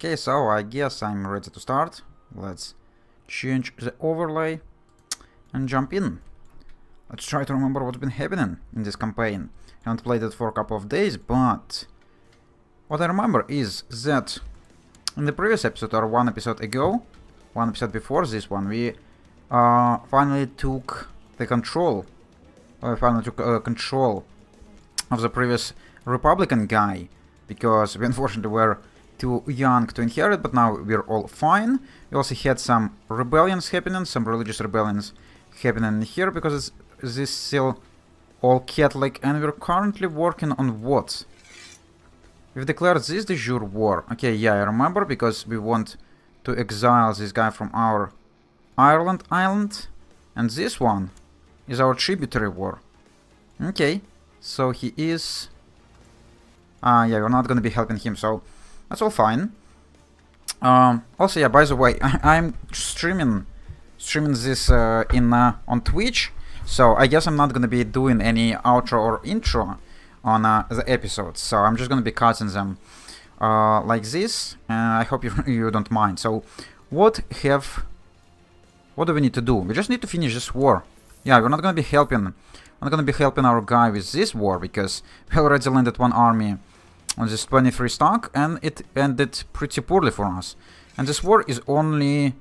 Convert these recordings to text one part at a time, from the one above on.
Okay, so I guess I'm ready to start. Let's change the overlay and jump in. Let's try to remember what's been happening in this campaign. I haven't played it for a couple of days, but what I remember is that in the previous episode, or one episode ago, one episode before this one, we finally took the control. We finally took control of the previous Republican guy, because we unfortunately were too young to inherit, but now we're all fine. We also had some rebellions happening, some religious rebellions happening here, because this is still all Catholic, and we're currently working on what? We've declared this de jure war. Okay, yeah, I remember, because we want to exile this guy from our Ireland island, and this one is our tributary war. Okay, so he is... yeah, we're not gonna be helping him, so that's all fine. Also, yeah, by the way, I'm streaming this on Twitch, so I guess I'm not gonna be doing any outro or intro on the episodes, so I'm just gonna be cutting them like this, and I hope you don't mind. So, what do we need to do? We just need to finish this war. Yeah, we're not gonna be helping. I'm not gonna be helping our guy with this war, because we already landed one army on this 23 stock, and it ended pretty poorly for us. And this war is only...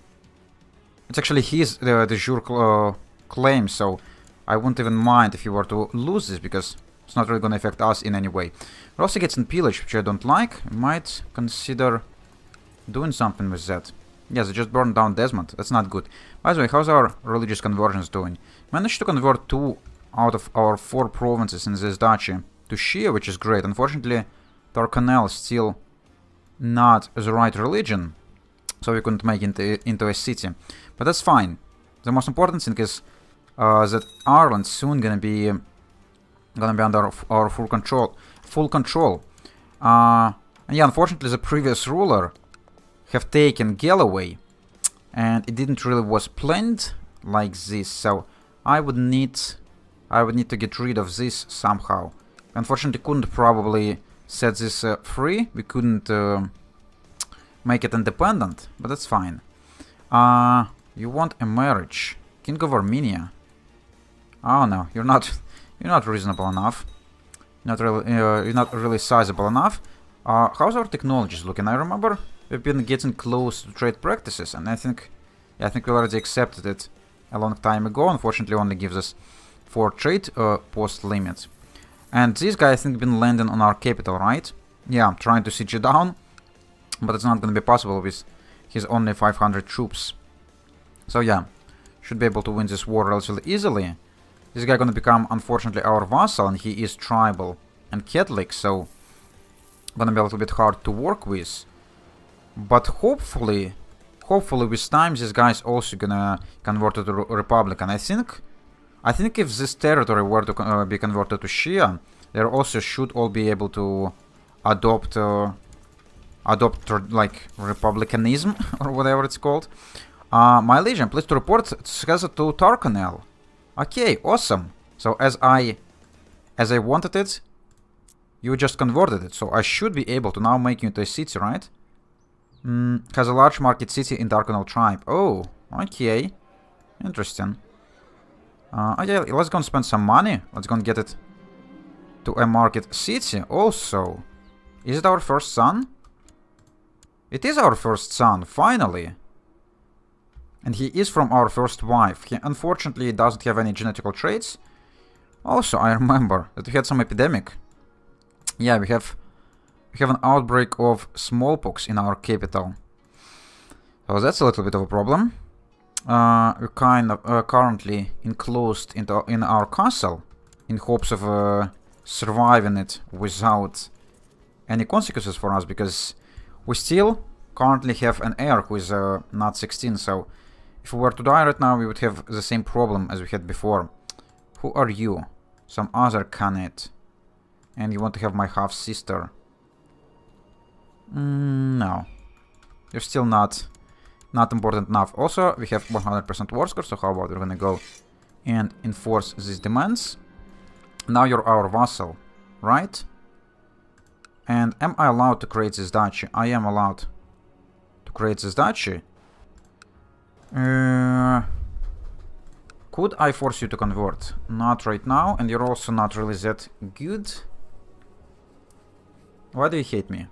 It's actually his de jure claim, so I wouldn't even mind if he were to lose this, because it's not really gonna affect us in any way. We're also getting pillage, which I don't like. I might consider doing something with that. Yes, they just burned down Desmond. That's not good. By the way, how's our religious conversions doing? Managed to convert 2 out of our 4 provinces in this duchy to Shia, which is great. Unfortunately, Torcanel is still not the right religion, so we couldn't make it into a city. But that's fine. The most important thing is that Ireland's soon gonna be under our full control. And yeah, unfortunately, the previous ruler have taken Galloway, and it didn't really was planned like this. So I would need to get rid of this somehow. Unfortunately, couldn't probably set this free. We couldn't make it independent, but that's fine. You want a marriage, King of Armenia? Oh no, you're not reasonable enough. You're not really sizable enough. How's our technologies looking? I remember we've been getting close to trade practices, and I think we already accepted it a long time ago. Unfortunately, only gives us 4 trade post limits. And this guy, I think, been landing on our capital, right? Yeah, trying to siege it down, but it's not gonna be possible with his only 500 troops. So yeah, should be able to win this war relatively easily. This guy gonna become, unfortunately, our vassal, and he is tribal and Catholic, so gonna be a little bit hard to work with. But hopefully with time, this guy is also gonna convert to Republican. I think if this territory were to be converted to Shia, they also should all be able to adopt like republicanism or whatever it's called. My legion, please to report Crusader to Torcanel. Okay, awesome. So as I wanted it, you just converted it. So I should be able to now make you into a city, right? Has a large market city in Torcanel tribe. Oh, okay, interesting. Okay, let's go and spend some money. Let's go and get it to a market city. Also, is it our first son? It is our first son, finally. And he is from our first wife. He unfortunately doesn't have any genetical traits. Also, I remember that we had some epidemic. Yeah, we have an outbreak of smallpox in our capital. So that's a little bit of a problem. We're kind of currently enclosed in our castle in hopes of surviving it without any consequences for us, because we still currently have an heir who is not 16, so if we were to die right now, we would have the same problem as we had before. Who are you? Some other Khanate. And you want to have my half-sister. No. You're still not important enough. Also, we have 100% war score, so how about we're gonna go and enforce these demands. Now you're our vassal, right? And am I allowed to create this duchy? I am allowed create this duchy. Could I force you to convert? Not right now, and you're also not really that good. Why do you hate me?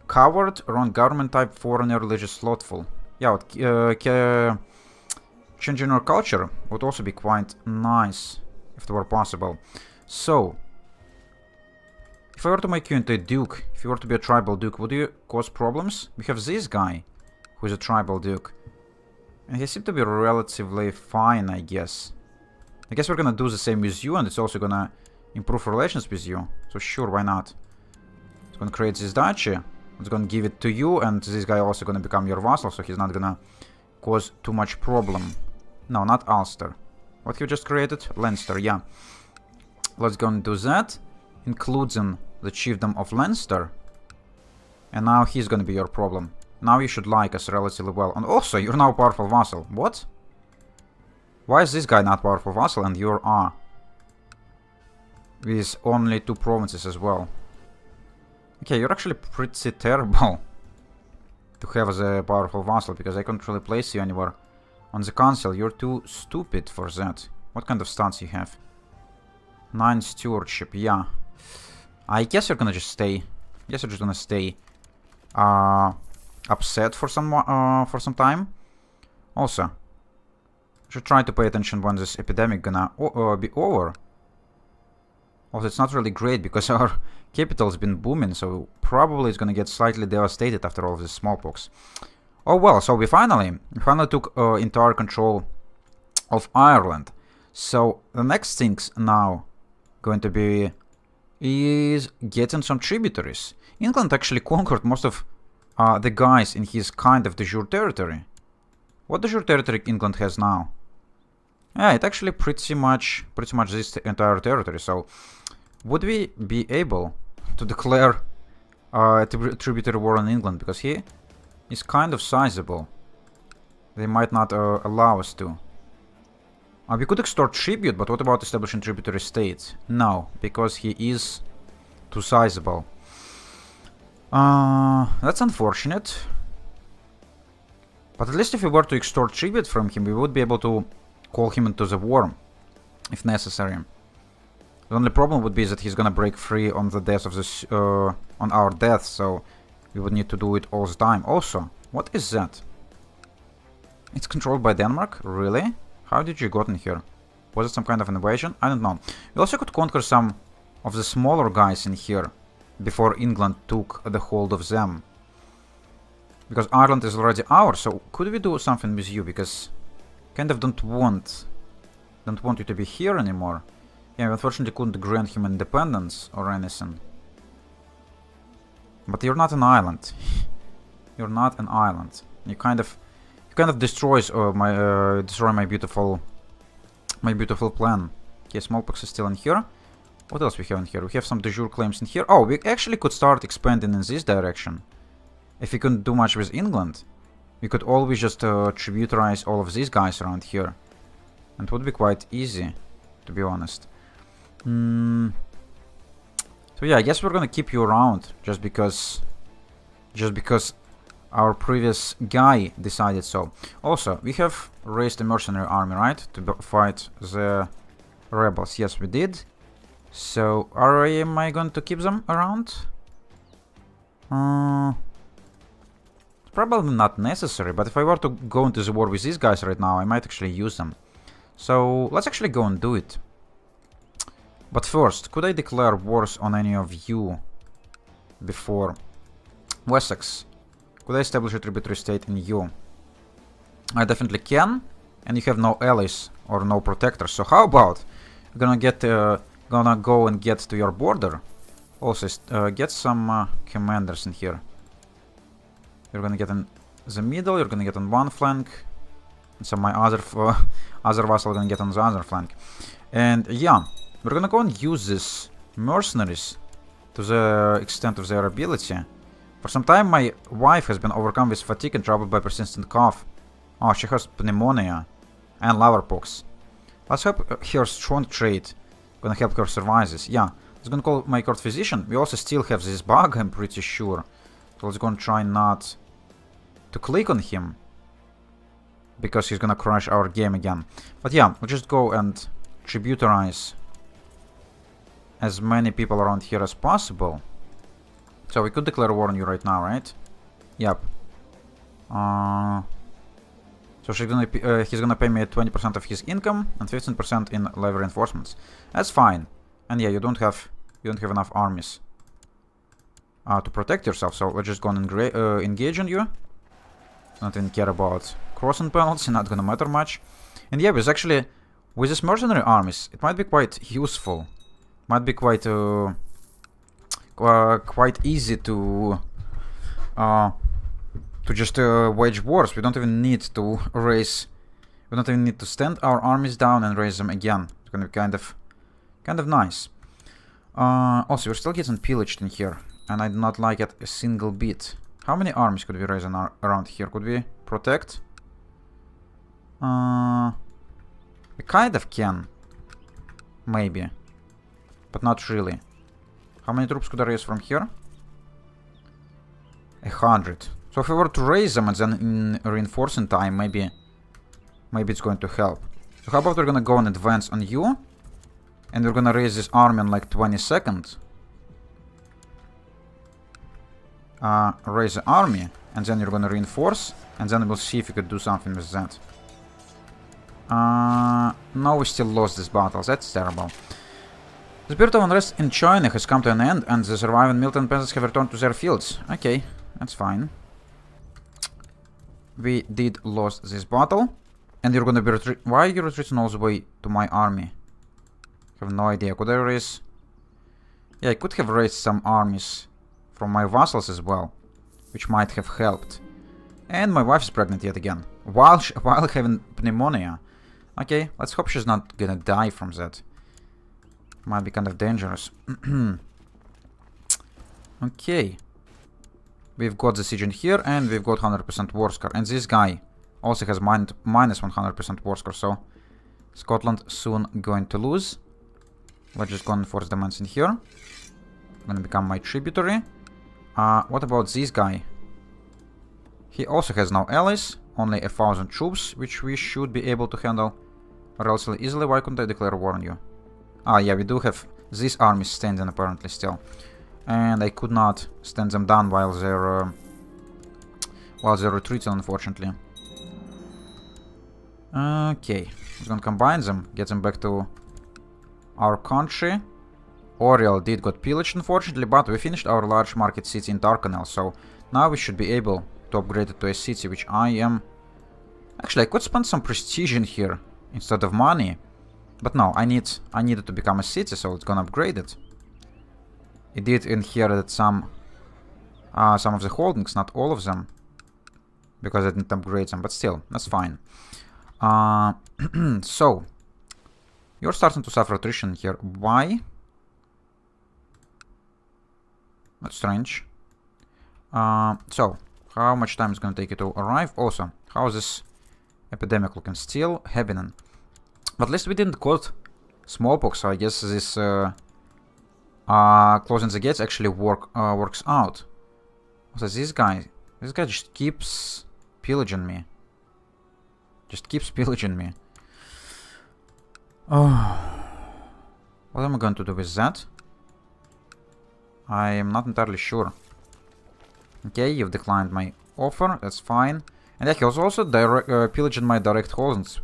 Coward, wrong government type, foreigner, religious, slothful. Yeah, changing our culture would also be quite nice, if it were possible. So, if I were to make you into a duke, if you were to be a tribal duke, would you cause problems? We have this guy, who is a tribal duke. And he seems to be relatively fine, I guess. I guess we're gonna do the same with you, and it's also gonna improve relations with you. So sure, why not? It's gonna create this duchy. It's gonna give it to you, and this guy also gonna become your vassal, so he's not gonna cause too much problem. No, not Ulster. What you just created? Leinster, yeah. Let's go and do that. Including the chiefdom of Leinster. And now he's gonna be your problem. Now you should like us relatively well. And also, you're now a powerful vassal. What? Why is this guy not powerful vassal and you are? With only 2 provinces as well. Okay, you're actually pretty terrible to have as a powerful vassal, because I can't really place you anywhere on the council. You're too stupid for that. What kind of stats you have? 9 stewardship, yeah. I guess you're gonna just stay. Guess you're just gonna stay upset for some time. Also, should try to pay attention when this epidemic gonna be over. Also, it's not really great because our capital's been booming, so probably it's gonna get slightly devastated after all of this smallpox. Oh well, so we finally took entire control of Ireland. So the next things now going to be is getting some tributaries. England actually conquered most of the guys in his kind of de jure territory. What de jure territory England has now? Yeah, it actually pretty much this entire territory. So would we be able to declare a tributary war on England, because he is kind of sizable? They might not allow us to. We could extort tribute, but what about establishing tributary states? No, because he is too sizable. That's unfortunate. But at least if we were to extort tribute from him, we would be able to call him into the war, if necessary. The only problem would be that he's gonna break free on the death of this, on our death, so we would need to do it all the time. Also, what is that? It's controlled by Denmark? Really? How did you got in here? Was it some kind of invasion? I don't know. We also could conquer some of the smaller guys in here before England took the hold of them. Because Ireland is already ours, so could we do something with you? Because kind of don't want you to be here anymore. Yeah, we unfortunately couldn't grant him independence or anything. But you're not an island. You're not an island. You kind of destroys destroy my beautiful plan. Okay, smallpox is still in here. What else we have in here? We have some de jure claims in here. Oh, we actually could start expanding in this direction. If we couldn't do much with England, we could always just tributarize all of these guys around here. And it would be quite easy, to be honest. So yeah, I guess we're gonna keep you around just because our previous guy decided so. Also, we have raised a mercenary army, right? To fight the rebels. Yes, we did. So, am I going to keep them around? It's probably not necessary, but if I were to go into the war with these guys right now, I might actually use them. So, let's actually go and do it. But first, could I declare wars on any of you before? Wessex. Could I establish a tributary state in you? I definitely can, and you have no allies or no protectors. So how about gonna go and get to your border? Also, get some commanders in here. You're gonna get in the middle. You're gonna get on one flank, and some my other vassal gonna get on the other flank. And yeah, we're gonna go and use these mercenaries to the extent of their ability. For some time, my wife has been overcome with fatigue and troubled by persistent cough. Oh, she has pneumonia and liverpox. Let's hope her strong trait gonna help her survive this. Yeah, let's gonna call my court physician. We also still have this bug, I'm pretty sure. So let's go and try not to click on him, because he's gonna crash our game again. But yeah, we'll just go and tributarize as many people around here as possible. So we could declare war on you right now, right? Yep. So he's gonna pay me 20% of his income and 15% in levy reinforcements. That's fine. And yeah, you don't have enough armies to protect yourself. So we're just gonna engage on you. Not even care about crossing penalty. Not gonna matter much. And yeah, with this mercenary armies, it might be quite useful. Might be quite easy to just wage wars. We don't even need to raise. We don't even need to stand our armies down and raise them again. It's gonna be kind of nice. Also, we're still getting pillaged in here, and I do not like it a single bit. How many armies could we raise around here? Could we protect? We kind of can, maybe, but not really. How many troops could I raise from here? 100. So if we were to raise them and then in reinforcing time, maybe it's going to help. So how about we're gonna go and advance on you, and we're gonna raise this army in like 20 seconds. Raise the army, and then you're gonna reinforce, and then we'll see if you could do something with that. No, we still lost this battle. That's terrible. The spirit of unrest in China has come to an end, and the surviving militant peasants have returned to their fields. Okay, that's fine. We did lose this battle, and you're gonna be why are you retreating all the way to my army? I have no idea. Could I raise? Yeah, I could have raised some armies from my vassals as well, which might have helped. And my wife is pregnant yet again, while having pneumonia. Okay, let's hope she's not gonna die from that. Might be kind of dangerous. Okay. We've got the siege in here, and we've got 100% war score. And this guy also has minus 100% war score, so Scotland soon going to lose. Let's just go and enforce demands in here. Gonna become my tributary. What about this guy? He also has no allies, only 1,000 troops, which we should be able to handle relatively easily. Why couldn't I declare war on you? Yeah, we do have these armies standing apparently still. And I could not stand them down while they're retreating, unfortunately. Okay, we're gonna combine them, get them back to our country. Oriel did got pillaged, unfortunately, but we finished our large market city in Darkanel, so now we should be able to upgrade it to a city, which I am... Actually, I could spend some prestige in here instead of money, but no, I need it to become a city, so it's gonna upgrade it. It did inherit some of the holdings, not all of them, because I didn't upgrade them, but still, that's fine. So, you're starting to suffer attrition here. Why? That's strange. So, how much time is going to take it to arrive? Also, how is this epidemic looking? Still happening. But at least we didn't cause smallpox, so I guess this closing the gates actually works out. So this guy just keeps pillaging me. Oh, what am I going to do with that? I am not entirely sure. Okay, you've declined my offer. That's fine. And yeah, he was also pillaging my direct holdings,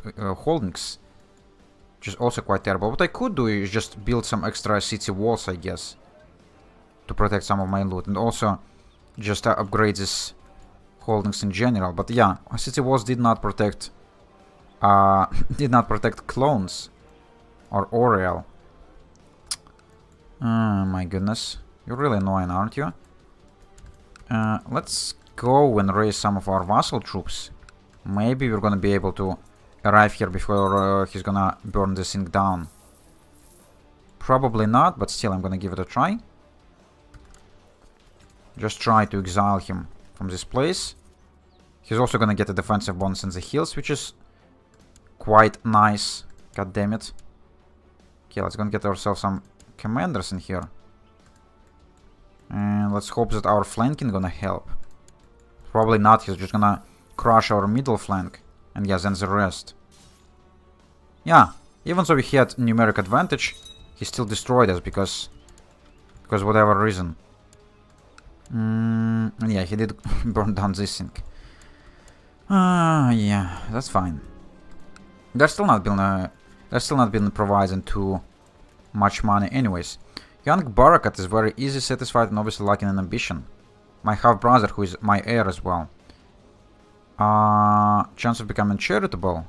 which is also quite terrible. What I could do is just build some extra city walls, I guess, to protect some of my loot, and also just upgrade these holdings in general. But yeah, city walls did not protect clones or Oriel. Oh my goodness, you're really annoying, aren't you? Let's go and raise some of our vassal troops. Maybe we're gonna be able to arrive here before he's gonna burn this thing down. Probably not, but still I'm gonna give it a try. Just try to exile him from this place. He's also gonna get a defensive bonus in the hills, which is quite nice. God damn it. Okay, let's go and get ourselves some commanders in here. And let's hope that our flanking gonna help. Probably not, he's just gonna crush our middle flank. And yeah, then the rest. Yeah, even though we had numeric advantage, he still destroyed us because whatever reason. And yeah, he did burn down this thing. Yeah, that's fine. They're still not been providing too much money anyways. Young Barakat is very easy satisfied and obviously lacking in ambition. My half-brother, who is my heir as well. Chance of becoming charitable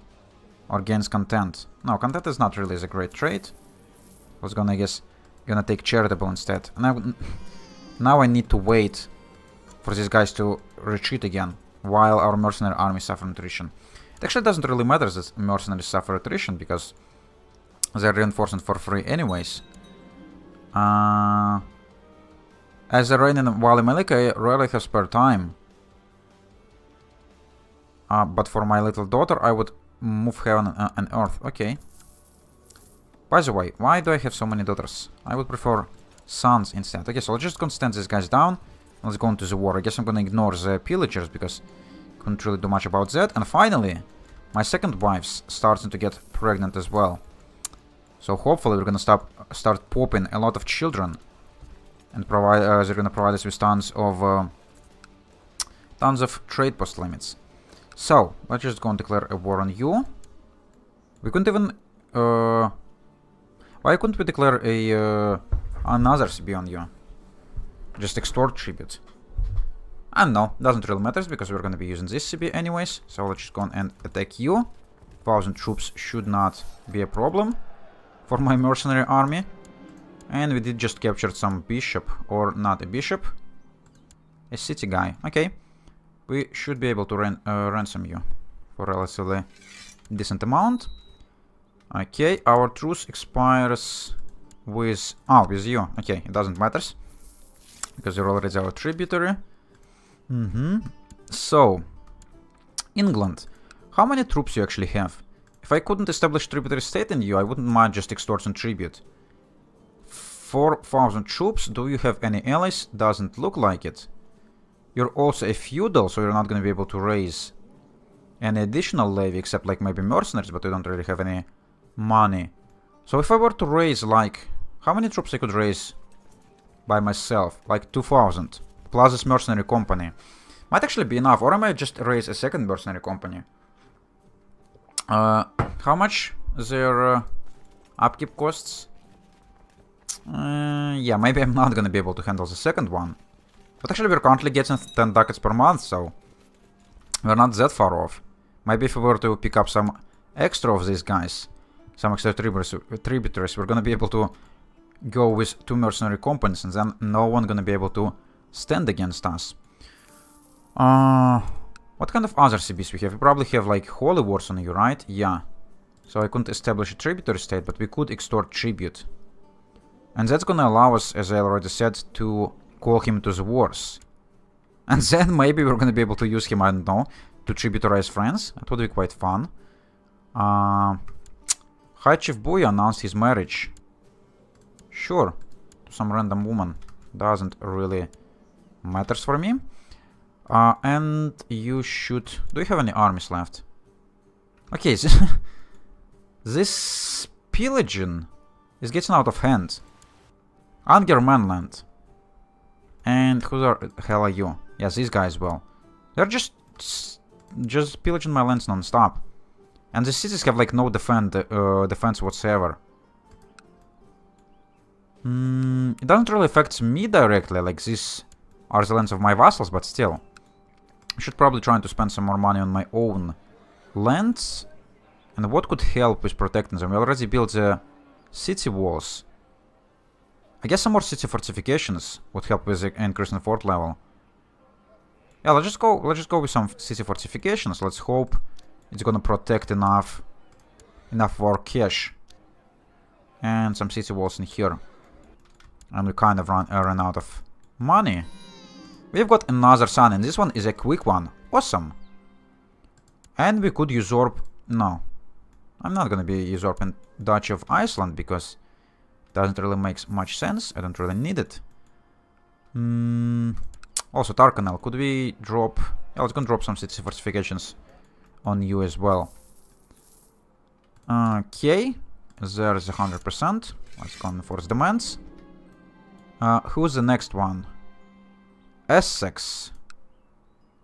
or gains content. No, content is not really a great trait. I was gonna take charitable instead. And now I need to wait for these guys to retreat again while our mercenary army suffer attrition. It actually doesn't really matter that mercenaries suffer attrition because they're reinforcing for free anyways. As a reign in Wali Malika, I rarely have spare time. But for my little daughter, I would move heaven and earth. Okay. By the way, why do I have so many daughters? I would prefer sons instead. Okay, so let's just gonna stand these guys down. Let's go into the war. I guess I'm gonna ignore the pillagers because couldn't really do much about that. And finally, my second wife's starting to get pregnant as well. So hopefully we're gonna start popping a lot of children, and they're gonna provide us with tons of trade post limits. So let's just go and declare a war on you. We couldn't even. Why couldn't we declare another CB on you? Just extort tribute. And no, doesn't really matter because we're gonna be using this CB anyways. So let's just go and attack you. 1,000 troops should not be a problem for my mercenary army. And we did just capture some bishop, or not a bishop, a city guy. Okay, we should be able to ransom you for a relatively decent amount. Okay, our truce expires with you. Okay, it doesn't matter because you're already our tributary. So, England, how many troops you actually have? If I couldn't establish tributary state in you, I wouldn't mind just extorting tribute. 4,000 troops. Do you have any allies? Doesn't look like it. You're also a feudal, so you're not going to be able to raise any additional levy, except like maybe mercenaries, but you don't really have any money. So if I were to raise like, how many troops I could raise by myself? Like 2,000 plus this mercenary company. Might actually be enough, or I might just raise a second mercenary company. How much their upkeep costs? Yeah, maybe I'm not gonna be able to handle the second one. But actually we're currently getting 10 ducats per month, so we're not that far off. Maybe if we were to pick up some extra of these guys, some extra tributaries, we're gonna be able to go with 2 mercenary companies, and then no one gonna be able to stand against us. What kind of other CBs we have? We probably have like holy wars on you, right? Yeah. So I couldn't establish a tributary state, but we could extort tribute. And that's gonna allow us, as I already said, to call him to the wars. And then maybe we're gonna be able to use him, I don't know, to tributarize France. That would be quite fun. High Chief Buya announced his marriage. Sure. To some random woman. Doesn't really matters for me. And you should... Do you have any armies left? Okay, this pillaging is getting out of hand. Anger Manland. And who the hell are you? Yes, these guys, well. They're just pillaging my lands non-stop. And the cities have like no defense whatsoever. It doesn't really affect me directly, like these are the lands of my vassals, but still. I should probably try to spend some more money on my own lands. And what could help with protecting them? We already built the city walls. I guess some more city fortifications would help with increasing fort level. Yeah, let's just go with some city fortifications. Let's hope it's gonna protect enough of our cash. And some city walls in here. And we kind of ran out of money. We've got another son, and this one is a quick one. Awesome. And we could usurp... No. I'm not gonna be usurping Duchy of Iceland, because it doesn't really make much sense. I don't really need it. Also, Tarkanel, could we drop... Yeah, let's go drop some city fortifications on you as well. Okay, there's 100%. Let's go and enforce demands. Who's the next one? Essex.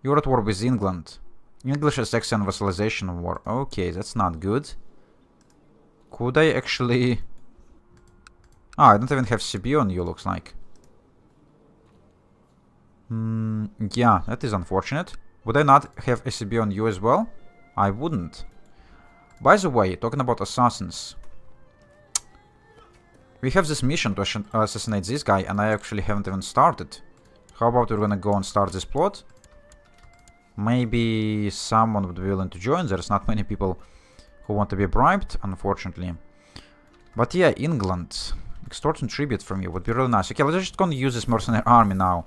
You're at war with England. English, Essex and vassalization war. Okay, that's not good. Could I actually... I don't even have CB on you, looks like. Yeah, that is unfortunate. Would I not have a CB on you as well? I wouldn't. By the way, talking about assassins. We have this mission to assassinate this guy, and I actually haven't even started. How about we're gonna go and start this plot? Maybe someone would be willing to join. There's not many people who want to be bribed, unfortunately. But yeah, England. Extorting tribute from you would be really nice. Okay, let's just gonna use this mercenary army now